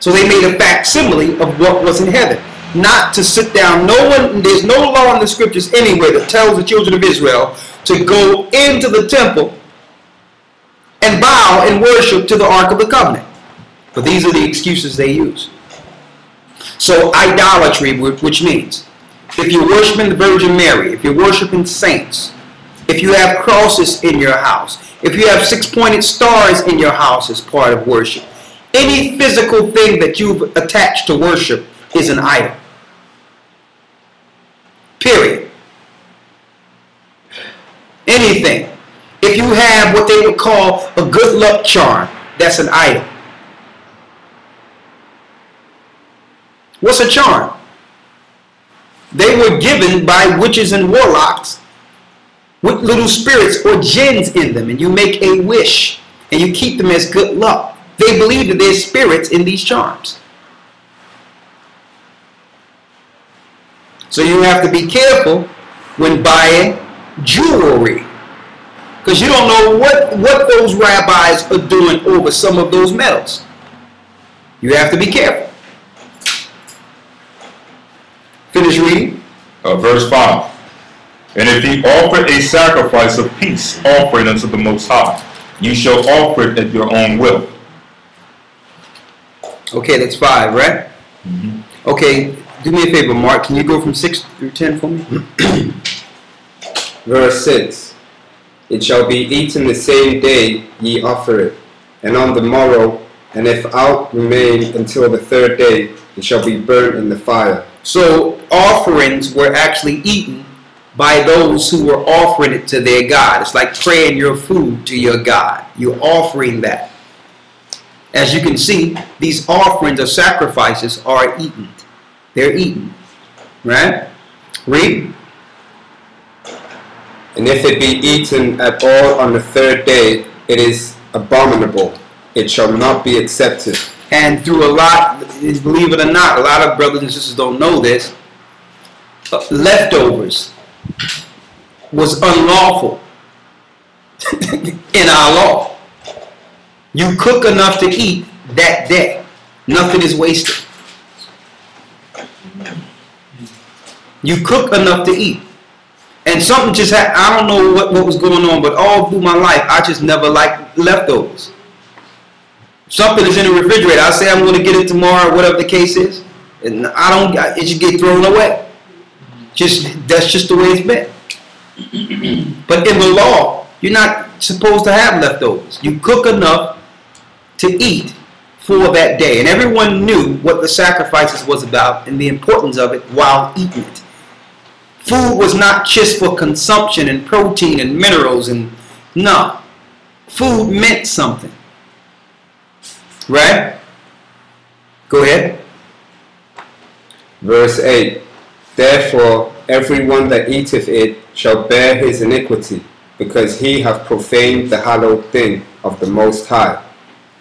So they made a facsimile of what was in heaven. Not to sit down. There's no law in the scriptures anywhere that tells the children of Israel to go into the temple and bow and worship to the Ark of the Covenant. But these are the excuses they use. So idolatry, which means if you're worshiping the Virgin Mary, if you're worshiping saints, if you have crosses in your house, if you have six-pointed stars in your house as part of worship, any physical thing that you've attached to worship is an idol. Period. Anything. If you have what they would call a good luck charm, that's an idol. What's a charm? They were given by witches and warlocks with little spirits or jinns in them, and you make a wish and you keep them as good luck. They believe that there's spirits in these charms. So you have to be careful when buying jewelry, because you don't know what those rabbis are doing over some of those metals. You have to be careful. Finish reading. Verse 5. And if ye offer a sacrifice of peace offering unto the Most High, ye shall offer it at your own will. Okay, that's 5, right? Mm-hmm. Okay, do me a favor, Mark. Can you go from 6 through 10 for me? Verse 6. It shall be eaten the same day ye offer it, and on the morrow, and if aught remain until the third day, it shall be burnt in the fire. So offerings were actually eaten by those who were offering it to their God. It's like praying your food to your God. You're offering that. As you can see, these offerings or sacrifices are eaten. They're eaten. Right? Read. And if it be eaten at all on the third day, it is abominable. It shall not be accepted. And through a lot, believe it or not, a lot of brothers and sisters don't know this, leftovers was unlawful in our law. You cook enough to eat that day. Nothing is wasted. You cook enough to eat. And something just happened. I don't know what was going on, but all through my life, I just never liked leftovers. Something is in the refrigerator. I say I'm going to get it tomorrow, whatever the case is, and it just get thrown away. That's just the way it's been. But in the law, you're not supposed to have leftovers. You cook enough to eat for that day, and everyone knew what the sacrifices was about and the importance of it while eating it. Food was not just for consumption and protein and minerals, and no, food meant something. Right? Go ahead. Verse 8. Therefore everyone that eateth it shall bear his iniquity, because he hath profaned the hallowed thing of the Most High,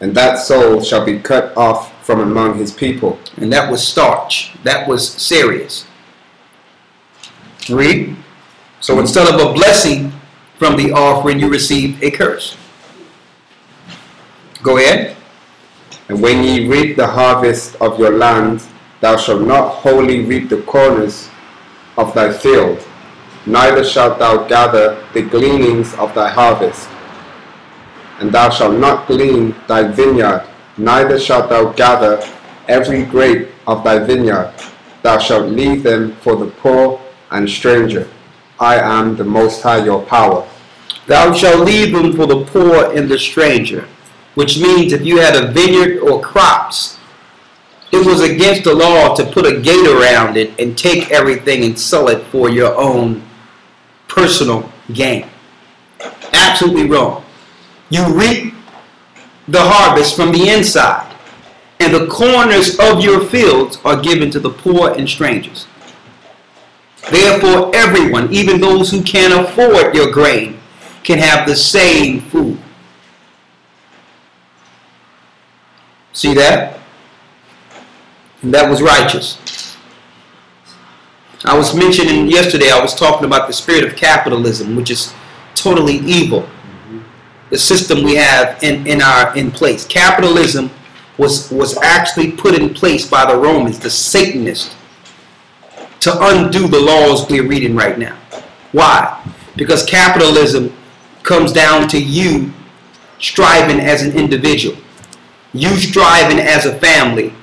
and that soul shall be cut off from among his people. And that was starch. That was serious. Read. So instead of a blessing from the offering, you received a curse. Go ahead. And when ye reap the harvest of your land, thou shalt not wholly reap the corners of thy field, neither shalt thou gather the gleanings of thy harvest. And thou shalt not glean thy vineyard, neither shalt thou gather every grape of thy vineyard. Thou shalt leave them for the poor and stranger. I am the Most High your power. Thou shalt leave them for the poor and the stranger. Which means if you had a vineyard or crops, it was against the law to put a gate around it and take everything and sell it for your own personal gain. Absolutely wrong. You reap the harvest from the inside, and the corners of your fields are given to the poor and strangers. Therefore, everyone, even those who can't afford your grain, can have the same food. See that? And that was righteous. I was mentioning yesterday, I was talking about the spirit of capitalism, which is totally evil. The system we have in place. Capitalism was actually put in place by the Romans, the Satanists, to undo the laws we're reading right now. Why? Because capitalism comes down to you striving as an individual, you striving as a family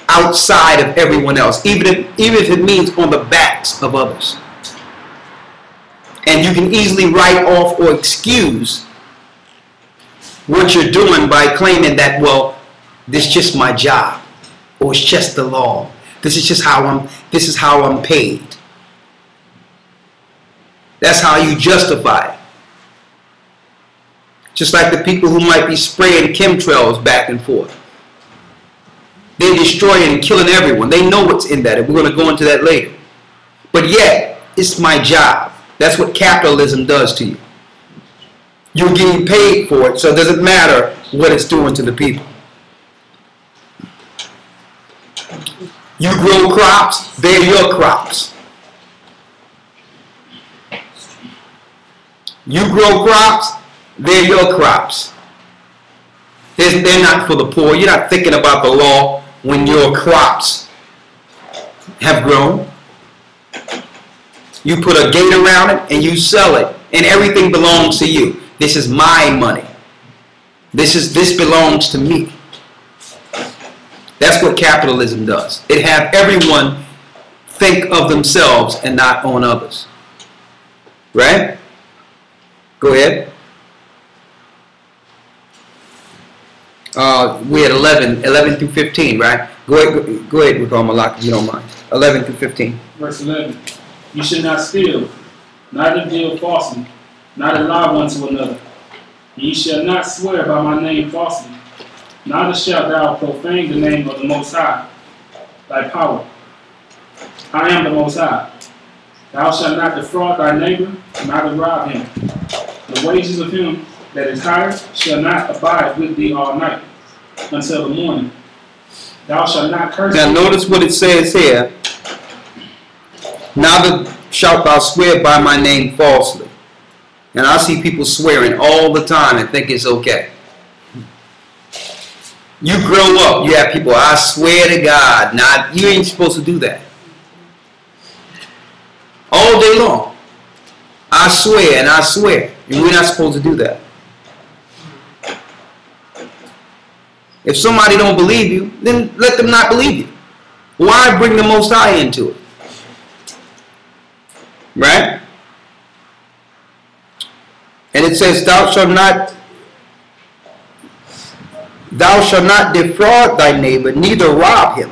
outside of everyone else, even if it means on the backs of others. And you can easily write off or excuse what you're doing by claiming that, well, this is just my job, or it's just the law. This is how I'm paid. That's how you justify it. Just like the people who might be spraying chemtrails back and forth. They're destroying and killing everyone. They know what's in that, and we're going to go into that later. But yet, it's my job. That's what capitalism does to you. You're getting paid for it, so it doesn't matter what it's doing to the people. You grow crops, they're your crops. You grow crops, they're your crops. They're not for the poor. You're not thinking about the law when your crops have grown. You put a gate around it and you sell it, and everything belongs to you. This is my money. This belongs to me. That's what capitalism does. It have everyone think of themselves and not on others. Right? Go ahead. We had 11 through 15, right? Go ahead, Rav Malak, if you don't mind. 11 through 15. Verse 11. You should not steal, neither deal falsely, neither lie one to another. Ye shall not swear by my name falsely, neither shalt thou profane the name of the Most High, thy power. I am the Most High. Thou shalt not defraud thy neighbor, neither rob him. The wages of him that is hired shall not abide with thee all night, until the morning. Thou shalt not curse. Now notice what it says here. Neither shalt thou swear by my name falsely. And I see people swearing all the time and think it's okay. You grow up, you have people, I swear to God. Now, you ain't supposed to do that. All day long. I swear and I swear. And we're not supposed to do that. If somebody don't believe you, then let them not believe you. Why bring the Most High into it? Right? And it says, thou shalt not defraud thy neighbor, neither rob him.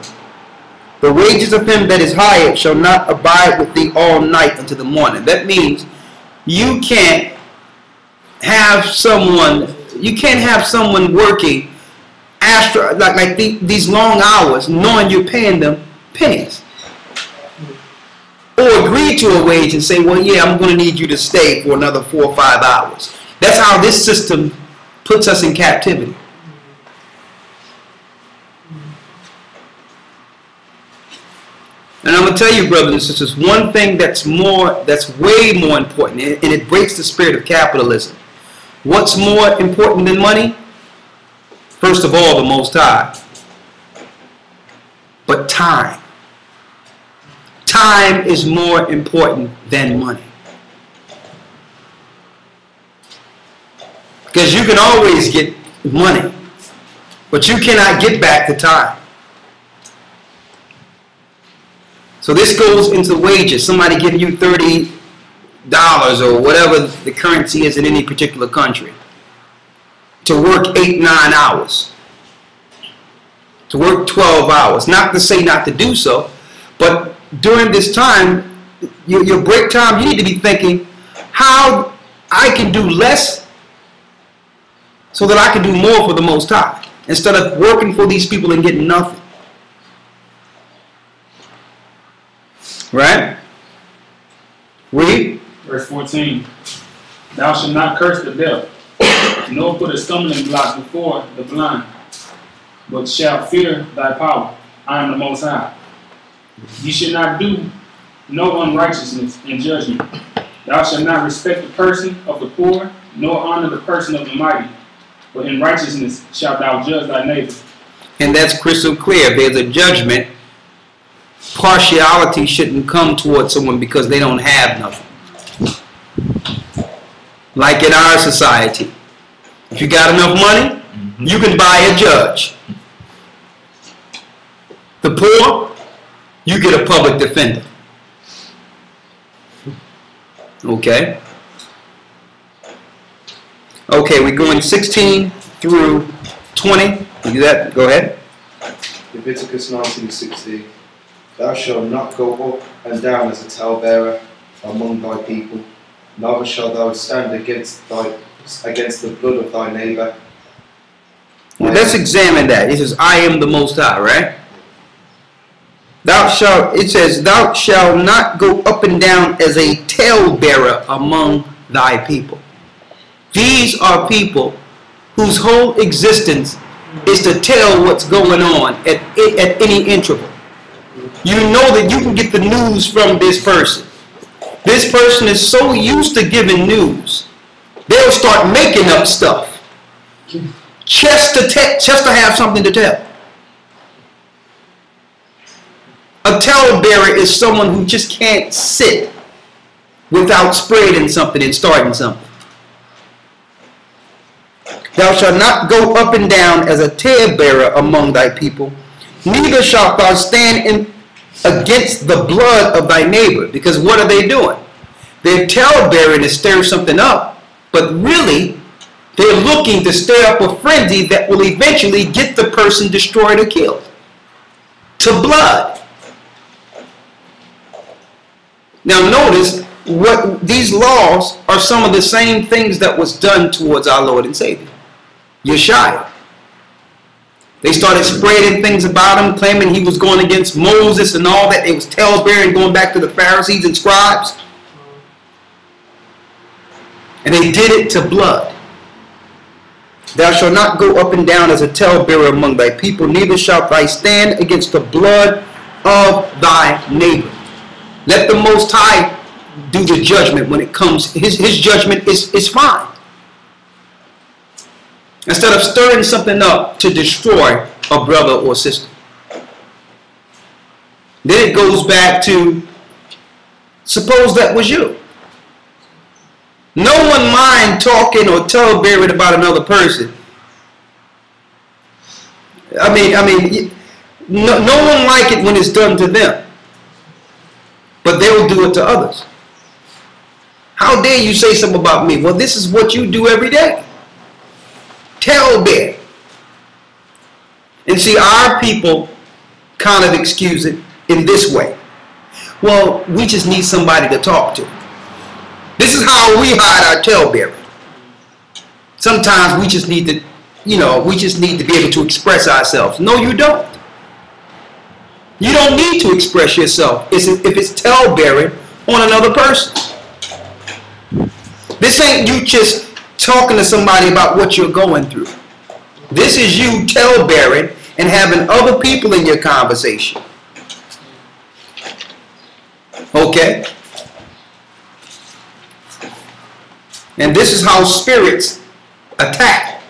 The wages of him that is hired shall not abide with thee all night until the morning. That means you can't have someone working these long hours knowing you're paying them pennies. Or agree to a wage and say, well, yeah, I'm going to need you to stay for another 4 or 5 hours. That's how this system puts us in captivity. And I'm going to tell you, brothers and sisters, one thing that's way more important, and it breaks the spirit of capitalism. What's more important than money? First of all, the Most High. But time. Time is more important than money. Because you can always get money, but you cannot get back the time. So this goes into wages. Somebody giving you $30 or whatever the currency is in any particular country to work 8-9 hours, to work 12 hours. Not to say not to do so, but during this time, your break time, you need to be thinking how I can do less so that I can do more for the Most High, instead of working for these people and getting nothing. Right? Read. Verse 14. Thou shalt not curse the deaf, nor put a stumbling block before the blind, but shalt fear thy power. I am the Most High. Ye should not do no unrighteousness in judgment. Thou shalt not respect the person of the poor, nor honor the person of the mighty. But in righteousness shalt thou judge thy neighbor. And that's crystal clear. If there's a judgment, partiality shouldn't come towards someone because they don't have nothing. Like in our society, if you got enough money, you can buy a judge. The poor, you get a public defender. Okay? Okay, we're going 16 through 20. You do that? Go ahead. Leviticus 19:16. Thou shalt not go up and down as a talebearer among thy people, neither shalt thou stand against the blood of thy neighbor. Let's examine that. It says, I am the Most High, right? It says, thou shalt not go up and down as a talebearer among thy people. These are people whose whole existence is to tell what's going on at any interval. You know that you can get the news from this person. This person is so used to giving news, they'll start making up stuff just to have something to tell. A talebearer is someone who just can't sit without spreading something and starting something. Thou shalt not go up and down as a talebearer among thy people, neither shalt thou stand against the blood of thy neighbor. Because what are they doing? They're talebearing to stir something up, but really they're looking to stir up a frenzy that will eventually get the person destroyed or killed. To blood. Now notice, what these laws are some of the same things that was done towards our Lord and Savior, Yeshua. They started spreading things about him, claiming he was going against Moses and all that. It was talebearing, going back to the Pharisees and scribes. And they did it to blood. Thou shalt not go up and down as a talebearer among thy people, neither shalt thou stand against the blood of thy neighbor. Let the Most High do the judgment when it comes. His judgment is fine. Instead of stirring something up to destroy a brother or sister. Then it goes back to, suppose that was you. No one mind talking or talebearing about another person. I mean, no one like it when it's done to them. But they will do it to others. How dare you say something about me? Well, this is what you do every day. Talebear. And see, our people kind of excuse it in this way. Well, we just need somebody to talk to. This is how we hide our talebearing. Sometimes we just need to, we just need to be able to express ourselves. No, you don't. You don't need to express yourself if it's talebearing on another person. This ain't you just talking to somebody about what you're going through. This is you talebearing and having other people in your conversation. Okay? And this is how spirits attack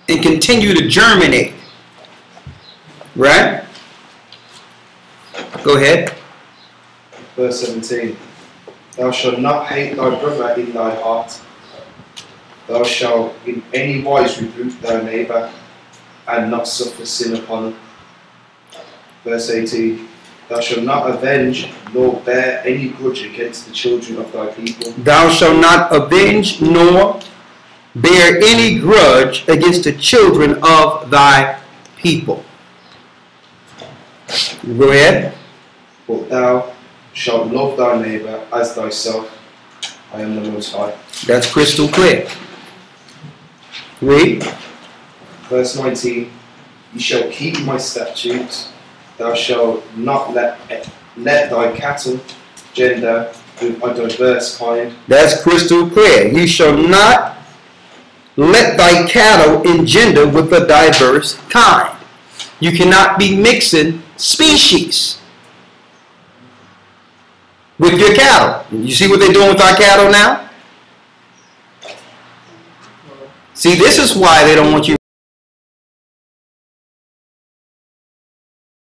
and continue to germinate. Right? Go ahead. Verse 17. Thou shalt not hate thy brother in thy heart. Thou shalt in any wise rebuke thy neighbor, and not suffer sin upon him. Verse 18. Thou shalt not avenge nor bear any grudge against the children of thy people. Thou shalt not avenge nor bear any grudge against the children of thy people. Go ahead. But thou shalt love thy neighbor as thyself. I am the Most High. That's crystal clear. Read. Verse 19. You shall keep my statutes. Thou shalt not let thy cattle gender with a diverse kind. That's crystal clear. You shall not let thy cattle engender with a diverse kind. You cannot be mixing species with your cattle. You see what they're doing with our cattle now? See, this is why they don't want you